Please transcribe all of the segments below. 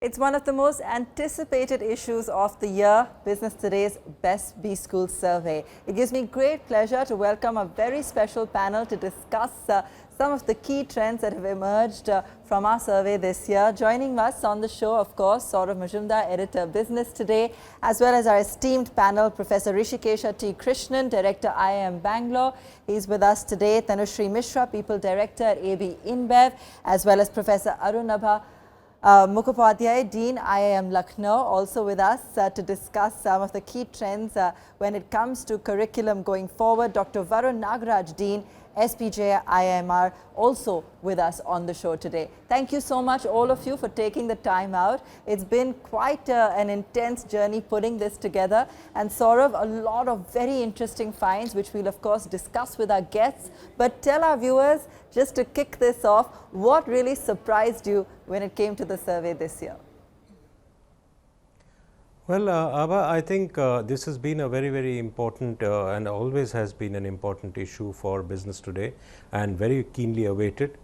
It's one of the most anticipated issues of the year, Business Today's Best B School Survey. It gives me great pleasure to welcome a very special panel to discuss some of the key trends that have emerged from our survey this year. Joining us on the show, of course, Saurav Majumdar, Editor Business Today, as well as our esteemed panel, Professor Hrishikesha T. Krishnan, Director IIM Bangalore. He's with us today. Tanushree Mishra, People Director at AB InBev, as well as Professor Arunabha Mukhopadhyay, Dean IIM Lucknow, also with us to discuss some of the key trends when it comes to curriculum going forward. Dr. Varun Nagaraj, Dean, SPJ IIMR, also with us on the show today. Thank you so much, all of you, for taking the time out. It's been quite an intense journey putting this together. And Saurav, a lot of very interesting finds, which we'll, of course, discuss with our guests. But tell our viewers, just to kick this off, what really surprised you when it came to the survey this year? Well, Abha, I think this has been a very important and always has been an important issue for Business Today and very keenly awaited.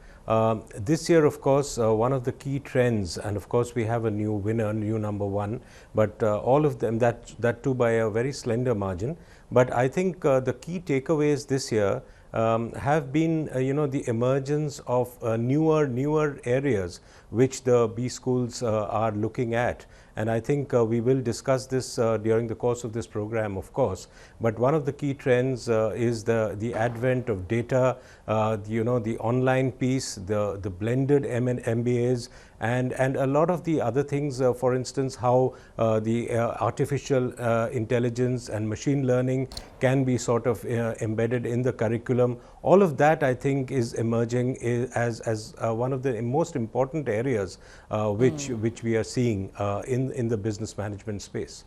This year, of course, one of the key trends, and of course we have a new winner, new number one, but all of them, that too by a very slender margin. But I think the key takeaways this year have been the emergence of newer areas which the B schools are looking at. And I think we will discuss this during the course of this program, of course. But one of the key trends is the advent of data, the online piece, the blended MBAs, and a lot of the other things, for instance, how the artificial intelligence and machine learning can be sort of embedded in the curriculum. All of that, I think, is emerging as one of the most important areas which we are seeing in the business management space.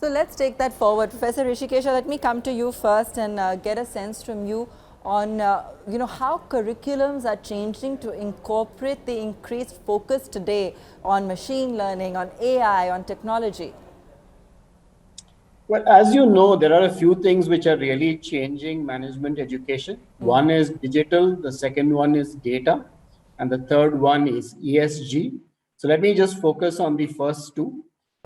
So let's take that forward. Professor Hrishikesha, let me come to you first and get a sense from you on how curriculums are changing to incorporate the increased focus today on machine learning, on AI, on technology. Well, as you know, there are a few things which are really changing management education. One is digital, the second one is data, and the third one is ESG. So let me just focus on the first two.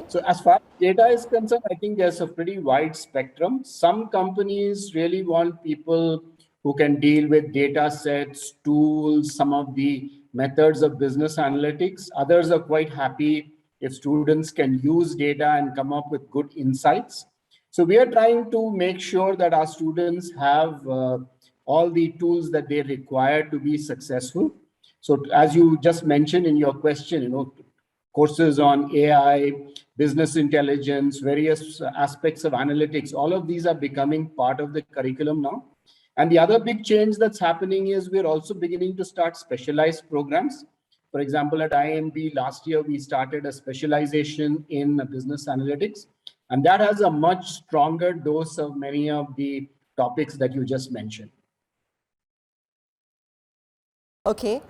So as far as data is concerned, I think there's a pretty wide spectrum. Some companies really want people who can deal with data sets, tools, some of the methods of business analytics. Others are quite happy if students can use data and come up with good insights. So we are trying to make sure that our students have all the tools that they require to be successful. So as you just mentioned in your question, courses on AI, business intelligence, various aspects of analytics, all of these are becoming part of the curriculum now. And the other big change that's happening is we're also beginning to start specialized programs. For example, at IMB last year, we started a specialization in business analytics, and that has a much stronger dose of many of the topics that you just mentioned. Okay.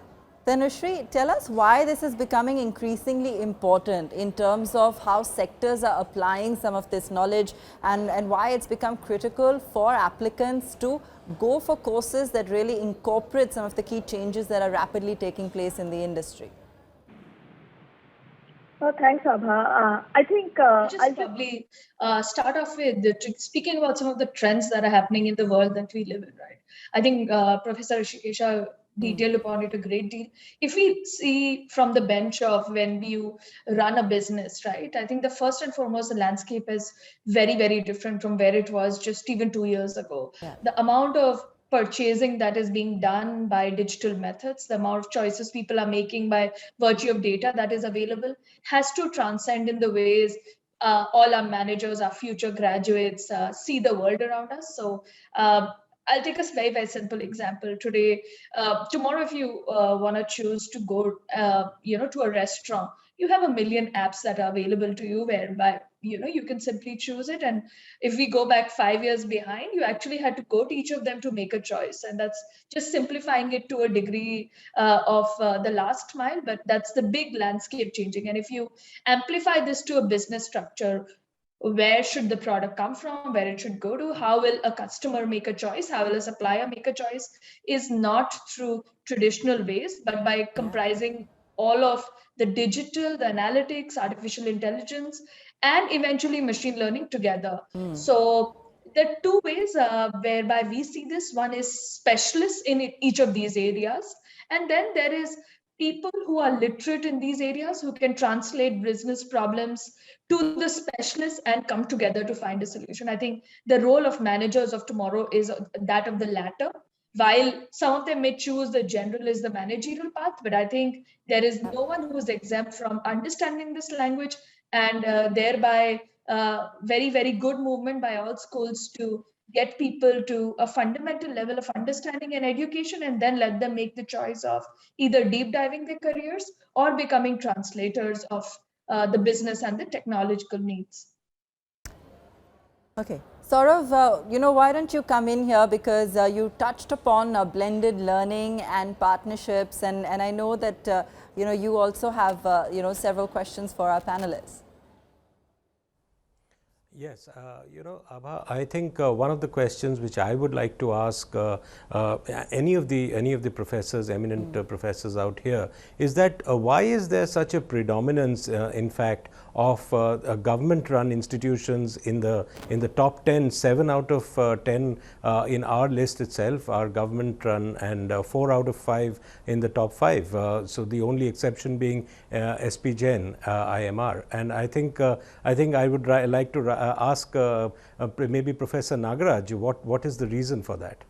Tanushree, tell us why this is becoming increasingly important in terms of how sectors are applying some of this knowledge and why it's become critical for applicants to go for courses that really incorporate some of the key changes that are rapidly taking place in the industry. Thanks, Abha. I think I'll probably start off with speaking about some of the trends that are happening in the world that we live in, right? I think Professor Hrishikesha detailed upon it a great deal. If we see from the bench of when you run a business, right, I think the first and foremost, the landscape is very different from where it was just even 2 years ago. Yeah. The amount of purchasing that is being done by digital methods, the amount of choices people are making by virtue of data that is available has to transcend in the ways all our managers, our future graduates see the world around us. So I'll take a very simple example. Today, tomorrow, if you want to choose to go, to a restaurant, you have a million apps that are available to you, whereby you can simply choose it. And if we go back 5 years behind, you actually had to go to each of them to make a choice, and that's just simplifying it to a degree of the last mile. But that's the big landscape changing. And if you amplify this to a business structure, where should the product come from, where it should go to, how will a customer make a choice, how will a supplier make a choice, is not through traditional ways, but by comprising all of the digital, the analytics, artificial intelligence, and eventually machine learning together. So there are two ways whereby we see this. One is specialists in each of these areas, and then there is people who are literate in these areas who can translate business problems to the specialists and come together to find a solution. I think the role of managers of tomorrow is that of the latter. While some of them may choose the generalist, the managerial path, but I think there is no one who is exempt from understanding this language, and thereby very, very good movement by all schools to get people to a fundamental level of understanding and education, and then let them make the choice of either deep diving their careers or becoming translators of the business and the technological needs. Okay. Saurav, why don't you come in here, because you touched upon blended learning and partnerships, and I know that, you also have, several questions for our panelists. Yes, Abha, I think one of the questions which I would like to ask any of the professors, eminent professors out here, is that why is there such a predominance, in fact, of government-run institutions in the top 10? 7 out of 10 in our list itself are government-run, and 4 out of 5 in the top 5. So the only exception being SP Jain, IMR, and I think I would like to ask maybe Professor Nagaraj, what is the reason for that?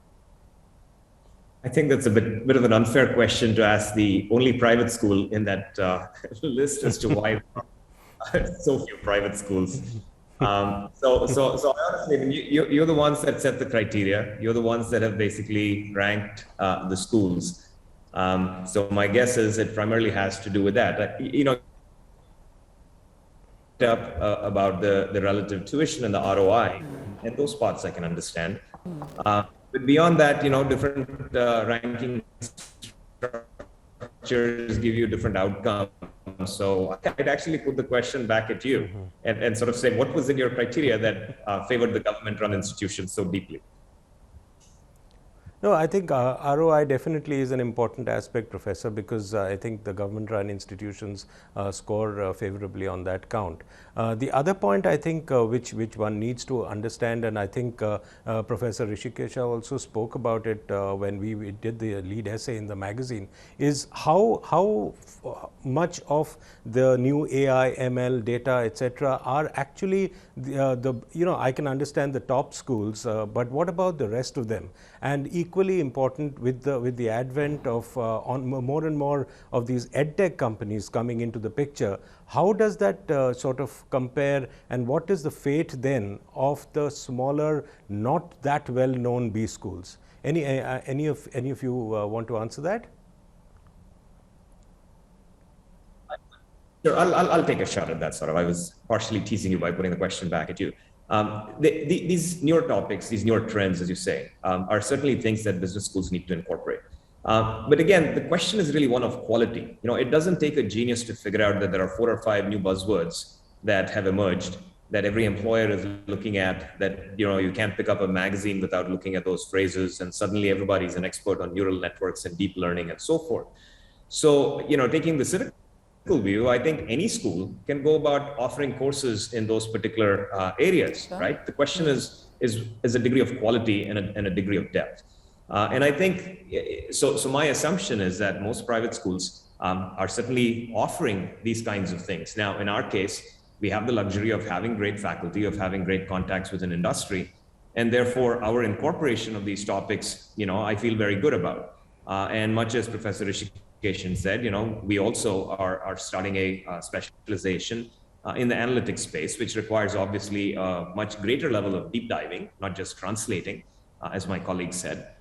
I think that's a bit of an unfair question to ask the only private school in that list as to why so few private schools. So honestly, I mean, you're the ones that set the criteria. You're the ones that have basically ranked the schools. So my guess is it primarily has to do with that. Up about the relative tuition and the ROI, and those parts I can understand. But beyond that, different ranking structures give you different outcomes. So I'd actually put the question back at you and sort of say, what was in your criteria that favored the government-run institutions so deeply? No, I think ROI definitely is an important aspect, Professor, because I think the government-run institutions score favorably on that count. The other point I think which one needs to understand, and I think Professor Hrishikesha also spoke about it when we did the lead essay in the magazine, is how much of the new AI, ML, data, etc. are actually I can understand the top schools, but what about the rest of them? And equally important, with the advent of more and more of these edtech companies coming into the picture, how does that sort of compare, and what is the fate then of the smaller, not that well known B schools? Any of you want to answer that? Sure, I'll take a shot at that. Sort of, I was partially teasing you by putting the question back at you. These newer topics, these newer trends, as you say, are certainly things that business schools need to incorporate. But again, the question is really one of quality. It doesn't take a genius to figure out that there are 4 or 5 new buzzwords that have emerged that every employer is looking at, that you can't pick up a magazine without looking at those phrases, and suddenly everybody's an expert on neural networks and deep learning and so forth. So, taking the cynical view, I think any school can go about offering courses in those particular areas, right? The question is a degree of quality and a degree of depth. And I think, so my assumption is that most private schools are certainly offering these kinds of things. Now, in our case, we have the luxury of having great faculty, of having great contacts with an industry, and therefore our incorporation of these topics, I feel very good about. And much as Professor Hrishikesh said, we also are starting a specialization in the analytics space, which requires obviously a much greater level of deep diving, not just translating, as my colleague said.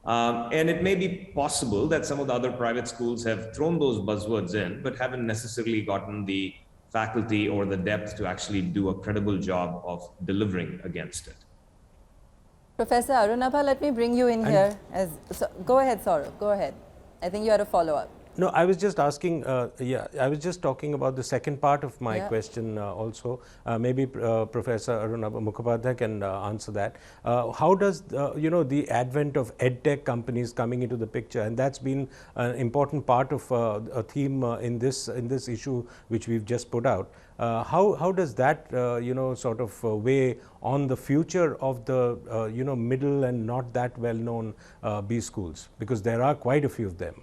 And it may be possible that some of the other private schools have thrown those buzzwords in, but haven't necessarily gotten the faculty or the depth to actually do a credible job of delivering against it. Professor Arunabha, let me bring you in here. Go ahead, Saurav. Go ahead. I think you had a follow-up. No, I was just asking, I was just talking about the second part of my Yeah. question also. Maybe Professor Arun Mukhopadhyay can answer that. How does, the advent of edtech companies coming into the picture, and that's been an important part of a theme in this issue which we've just put out. How does that, sort of weigh on the future of the, middle and not that well-known B schools? Because there are quite a few of them.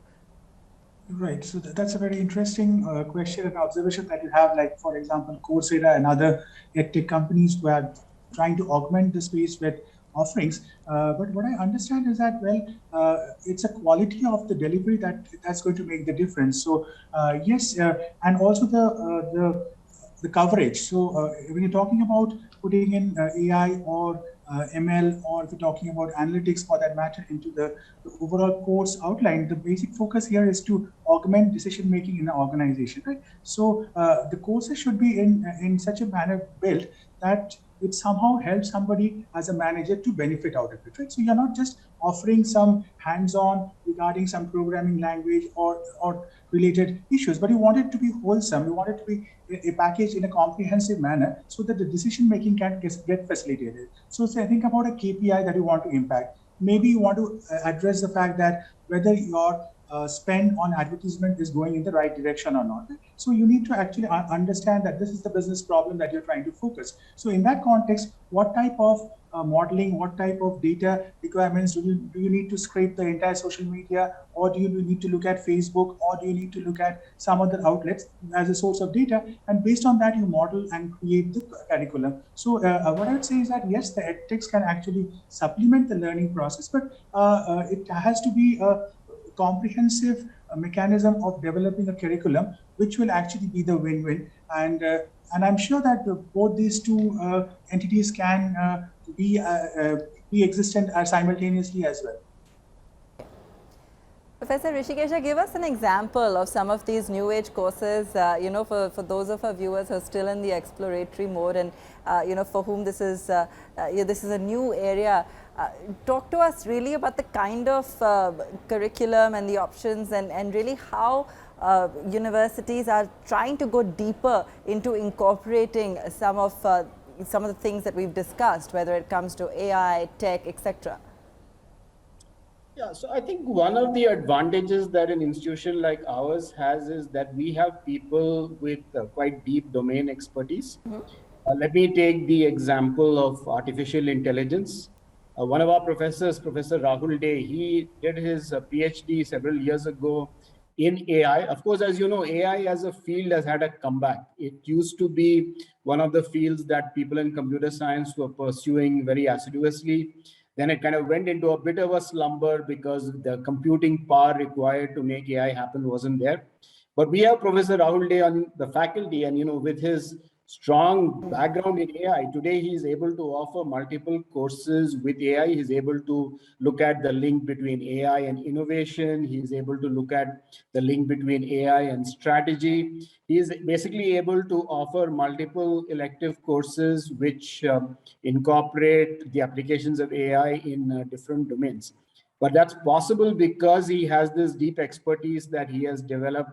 Right. So that's a very interesting question and observation that you have. Like, for example, Coursera and other edtech companies who are trying to augment the space with offerings. But what I understand is that, it's a quality of the delivery that's going to make the difference. So yes, and also the coverage. So when you're talking about putting in AI or ML, or if you're talking about analytics for that matter, into the overall course outline, the basic focus here is to augment decision making in an organization, right? So the courses should be in such a manner built that it somehow helps somebody as a manager to benefit out of it, right? So you're not just offering some hands-on regarding some programming language or related issues, but you want it to be wholesome. You want it to be a package in a comprehensive manner so that the decision making can get facilitated. So say, think about a KPI that you want to impact. Maybe you want to address the fact that whether your spend on advertisement is going in the right direction or not. So you need to actually understand that this is the business problem that you're trying to focus. So in that context, what type of modeling, what type of data requirements do you need to scrape the entire social media, or do you need to look at Facebook, or do you need to look at some other outlets as a source of data? And based on that, you model and create the curriculum. So what I would say is that yes, the edtechs can actually supplement the learning process, but it has to be a comprehensive mechanism of developing a curriculum, which will actually be the win-win. And I'm sure that both these two entities can be existent simultaneously as well. Professor Hrishikesha, give us an example of some of these new age courses, for those of our viewers who are still in the exploratory mode and, for whom this is a new area. Talk to us really about the kind of curriculum and the options and really how universities are trying to go deeper into incorporating some of the things that we've discussed, whether it comes to AI, tech, etc. Yeah, so I think one of the advantages that an institution like ours has is that we have people with quite deep domain expertise. Let me take the example of artificial intelligence. One of our professors, Professor Rahul Dey, he did his PhD several years ago in AI. Of course, as you know, AI as a field has had a comeback. It used to be one of the fields that people in computer science were pursuing very assiduously. Then it kind of went into a bit of a slumber because the computing power required to make AI happen wasn't there. But we have Professor Rahul Dey on the faculty, and with his strong background in AI, today he is able to offer multiple courses with AI. He's able to look at the link between AI and innovation. He's able to look at the link between AI and strategy. He is basically able to offer multiple elective courses which incorporate the applications of AI in different domains. But that's possible because he has this deep expertise that he has developed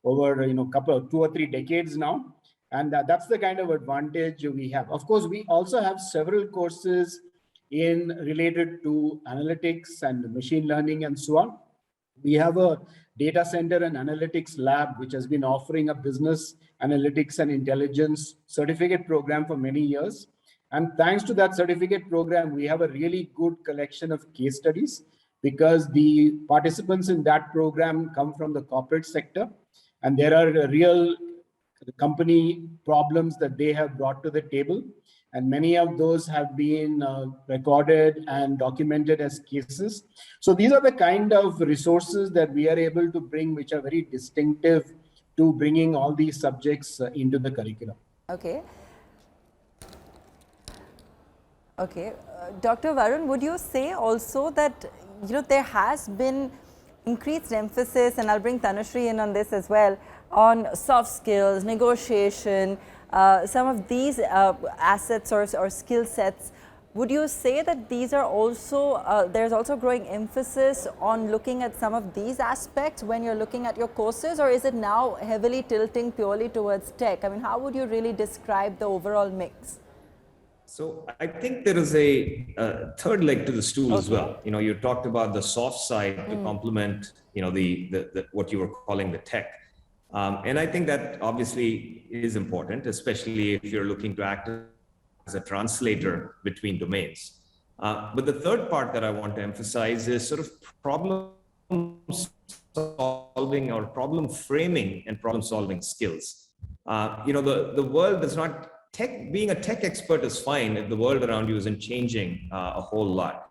over 2 or 3 decades now. And that's the kind of advantage we have. Of course, we also have several courses related to analytics and machine learning and so on. We have a data center and analytics lab, which has been offering a business analytics and intelligence certificate program for many years. And thanks to that certificate program, we have a really good collection of case studies because the participants in that program come from the corporate sector. And there are real company problems that they have brought to the table. And many of those have been recorded and documented as cases. So these are the kind of resources that we are able to bring, which are very distinctive to bringing all these subjects into the curriculum. Okay. Okay. Dr. Varun, would you say also that, there has been increased emphasis, and I'll bring Tanushree in on this as well, on soft skills, negotiation, some of these assets or skill sets Would you say that these are also, there's also growing emphasis on looking at some of these aspects when you're looking at your courses, or is it now heavily tilting purely towards tech? I mean, how would you really describe the overall mix? So I think there is a third leg to the stool as well. You know, you talked about the soft side to complement, you know, the what you were calling the tech. And I think that obviously is important, especially if you're looking to act as a translator between domains. But the third part that I want to emphasize is sort of problem solving or problem framing and problem solving skills. You know, the world does not, being a tech expert is fine if the world around you isn't changing a whole lot.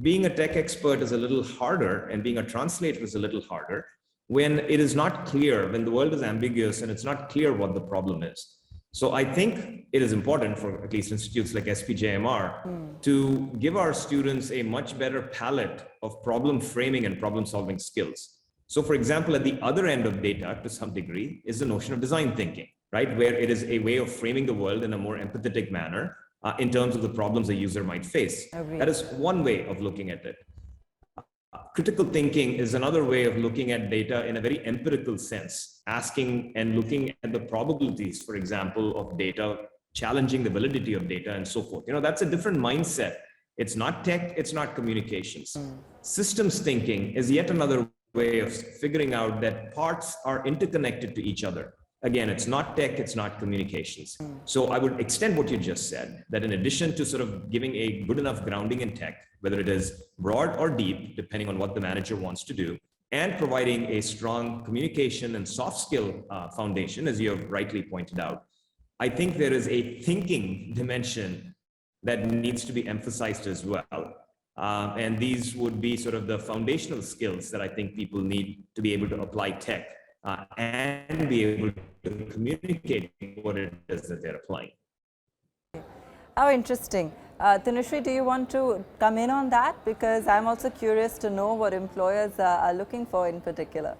Being a tech expert is a little harder, and being a translator is a little harder when it is not clear, when the world is ambiguous and it's not clear what the problem is. So I think it is important for at least institutes like SPJIMR to give our students a much better palette of problem framing and problem solving skills. So for example, at the other end of data to some degree is the notion of design thinking, right? Where it is a way of framing the world in a more empathetic manner in terms of the problems a user might face. Agreed. That is one way of looking at it. Critical thinking is another way of looking at data in a very empirical sense, asking and looking at the probabilities, for example, of data, challenging the validity of data and so forth. You know, that's a different mindset. It's not tech, it's not communications. Systems thinking is yet another way of figuring out that parts are interconnected to each other. Again, it's not tech, it's not communications. So I would extend what you just said, that in addition to sort of giving a good enough grounding in tech, whether it is broad or deep, depending on what the manager wants to do, and providing a strong communication and soft skill foundation, as you have rightly pointed out, I think there is a thinking dimension that needs to be emphasized as well. And these would be sort of the foundational skills that I think people need to be able to apply tech and be able to communicate what it is that they're applying. How interesting. Tanushree, do you want to come in on that? Because I'm also curious to know what employers are looking for in particular.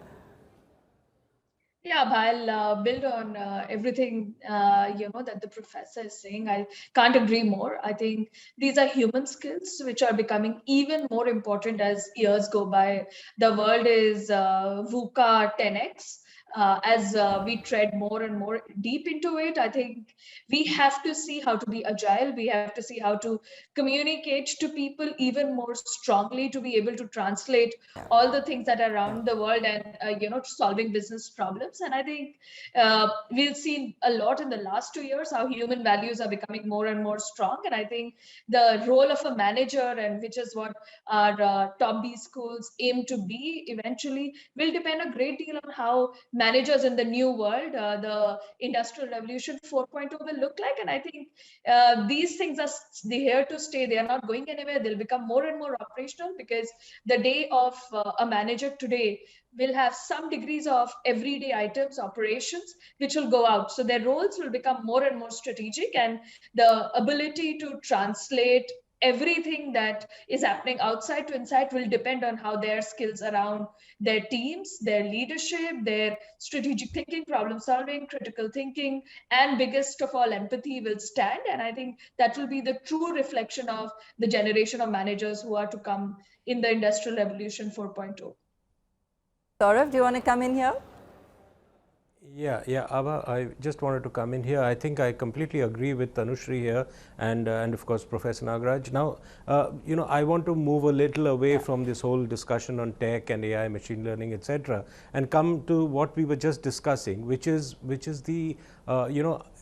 Yeah, I'll build on everything that the professor is saying. I can't agree more. I think these are human skills which are becoming even more important as years go by. The world is VUCA 10x. As we tread more and more deep into it, I think we have to see how to be agile. We have to see how to communicate to people even more strongly to be able to translate all the things that are around the world and, solving business problems. And I think we've seen a lot in the last 2 years how human values are becoming more and more strong. And I think the role of a manager, and which is what our top B schools aim to be eventually, will depend a great deal on how managers in the new world, the Industrial Revolution 4.0 will look like. And I think these things are here to stay. They are not going anywhere. They'll become more and more operational, because the day of a manager today will have some degrees of everyday items, operations, which will go out. So their roles will become more and more strategic, and the ability to translate everything that is happening outside to inside will depend on how their skills around their teams, their leadership, their strategic thinking, problem solving, critical thinking, and biggest of all, empathy will stand. And I think that will be the true reflection of the generation of managers who are to come in the Industrial Revolution 4.0. Saurav, do you want to come in here? Yeah, Abha, I just wanted to come in here. I think I completely agree with Tanushree here, and of course Professor Nagaraj. Now, I want to move a little away from this whole discussion on tech and AI, machine learning, etc., and come to what we were just discussing, which is the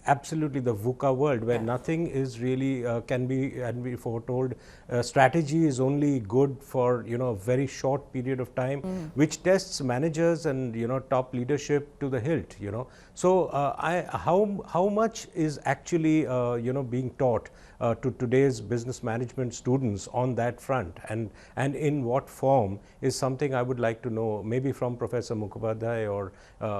absolutely the VUCA world, where nothing is really can be foretold. Strategy is only good for a very short period of time, which tests managers and top leadership to the hilt. So how much is actually being taught to today's business management students on that front, and in what form, is something I would like to know, maybe from Professor Mukhopadhyay or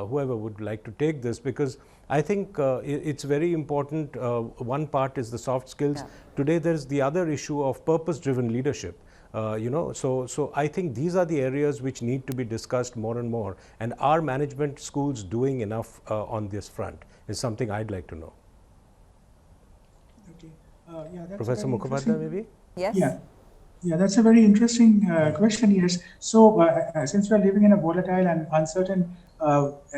whoever would like to take this, because I think it's very important. One part is the soft skills. Today there's the other issue of purpose-driven leadership. So I think these are the areas which need to be discussed more and more, and are management schools doing enough on this front is something I'd like to know. Okay. Yeah, that's a Professor very Mukhopadhyay, interesting- maybe? Yes? Yeah. Yeah, that's a very interesting question. Yes. So, since we are living in a volatile and uncertain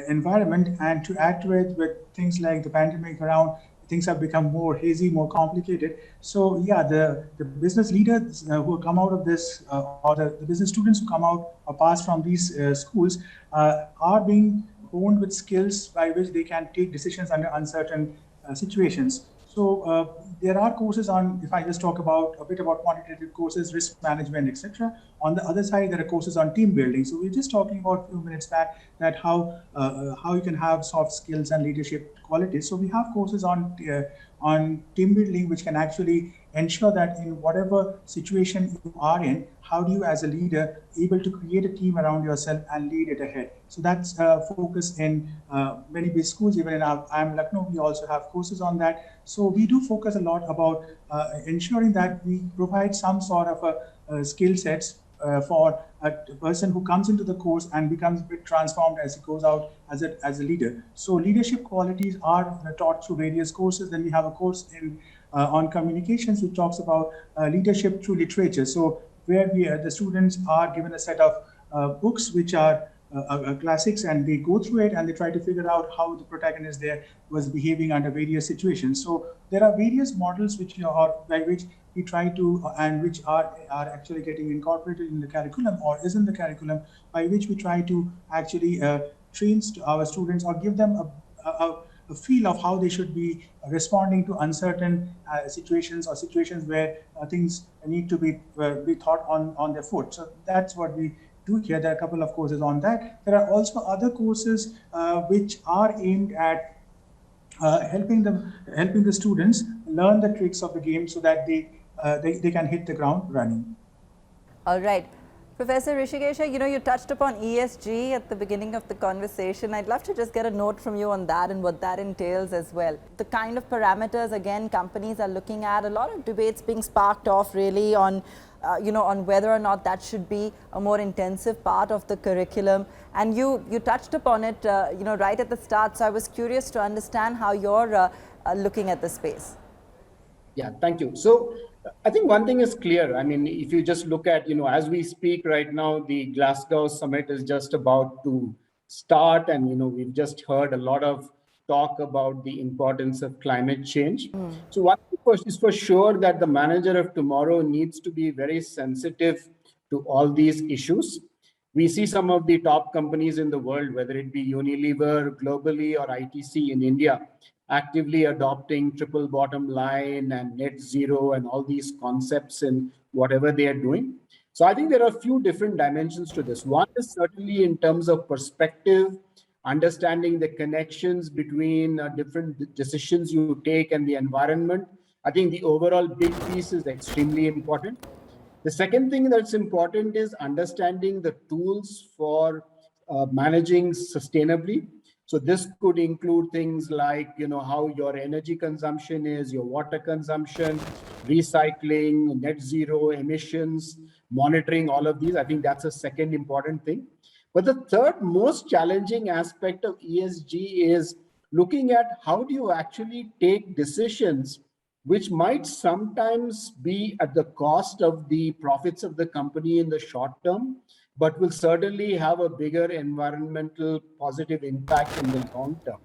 environment, and to add to it with things like the pandemic around, things have become more hazy, more complicated. So, yeah, the business leaders who come out of this, or the business students who come out or pass from these schools, are being honed with skills by which they can take decisions under uncertain situations. So there are courses on, if I just talk about a bit about quantitative courses, risk management, etc. On the other side, there are courses on team building. So we we're just talking about a few minutes back that how you can have soft skills and leadership qualities. So we have courses on team building, which can actually ensure that in whatever situation you are in, how do you as a leader able to create a team around yourself and lead it ahead. So that's focus in many big schools. Even in IIM Lucknow, we also have courses on that. So we do focus a lot about ensuring that we provide some sort of a skill sets for a person who comes into the course and becomes a bit transformed as he goes out as a leader. So leadership qualities are taught through various courses. Then we have a course in on communications, which talks about leadership through literature. So where the students are given a set of books which are classics, and they go through it and they try to figure out how the protagonist there was behaving under various situations. So there are various models which are by which we try to and which are actually getting incorporated in the curriculum or is in the curriculum, by which we try to actually train our students or give them a feel of how they should be responding to uncertain situations or situations where things need to be thought on their foot. So that's what we do here. There are a couple of courses on that. There are also other courses which are aimed at helping the students learn the tricks of the game so that they can hit the ground running. All right. Professor Hrishikesha, you touched upon ESG at the beginning of the conversation. I'd love to just get a note from you on that and what that entails as well. The kind of parameters, again, companies are looking at, a lot of debates being sparked off really on, on whether or not that should be a more intensive part of the curriculum. And you touched upon it, right at the start. So I was curious to understand how you're looking at the space. Yeah, thank you. So I think one thing is clear. I mean, if you just look at, as we speak right now, the Glasgow summit is just about to start. And, we've just heard a lot of talk about the importance of climate change. So one thing is for sure that the manager of tomorrow needs to be very sensitive to all these issues. We see some of the top companies in the world, whether it be Unilever globally or ITC in India, actively adopting triple bottom line and net zero and all these concepts in whatever they are doing. So I think there are a few different dimensions to this. One is certainly in terms of perspective, understanding the connections between different decisions you take and the environment. I think the overall big piece is extremely important. The second thing that's important is understanding the tools for managing sustainably. So this could include things like, how your energy consumption is, your water consumption, recycling, net zero emissions, monitoring all of these. I think that's a second important thing. But the third most challenging aspect of ESG is looking at how do you actually take decisions which might sometimes be at the cost of the profits of the company in the short term, but will certainly have a bigger environmental positive impact in the long term.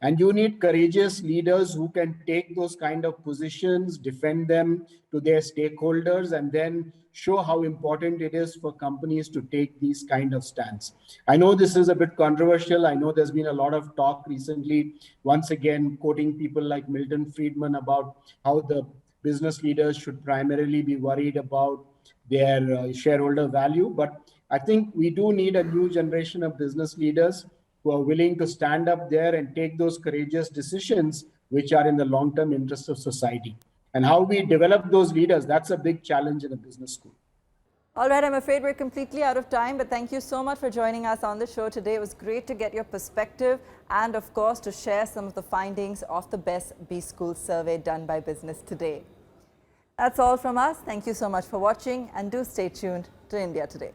And you need courageous leaders who can take those kind of positions, defend them to their stakeholders, and then show how important it is for companies to take these kind of stands. I know this is a bit controversial. I know there's been a lot of talk recently, once again, quoting people like Milton Friedman about how the business leaders should primarily be worried about their shareholder value. But I think we do need a new generation of business leaders who are willing to stand up there and take those courageous decisions which are in the long-term interest of society. And how we develop those leaders, that's a big challenge in a business school. All right, I'm afraid we're completely out of time, but thank you so much for joining us on the show today. It was great to get your perspective and, of course, to share some of the findings of the Best B School survey done by Business Today. That's all from us. Thank you so much for watching, and do stay tuned to India Today.